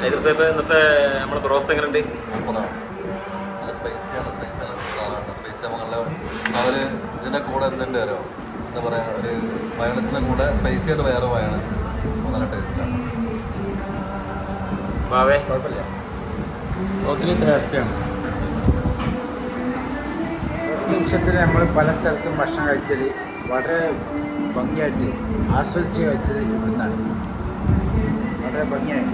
സാറിന് ഇന്നത്തെ നമ്മുടെ ബ്രോസ്റ്റ് എങ്ങനെയുണ്ട്? നല്ല സ്പൈസിയാണ്. സ്പൈസി അവർ ഇതിൻ്റെ കൂടെ എന്തുണ്ട് വരോ എന്താ പറയുക, ഒരു മയോണൈസിൻ്റെ കൂടെ സ്പൈസിയായിട്ട് വേറെ മയോണൈസ് നല്ല ടേസ്റ്റാണ്. കുഴപ്പമില്ല, ഒത്തിരി ടേസ്റ്റാണ്. നിമിഷത്തിൽ നമ്മൾ പല സ്ഥലത്തും ഭക്ഷണം കഴിച്ചത് വളരെ ഭംഗിയായിട്ട് ആസ്വദിച്ച് കഴിച്ചത് ഇവിടുന്നാണ്. വളരെ ഭംഗിയായി.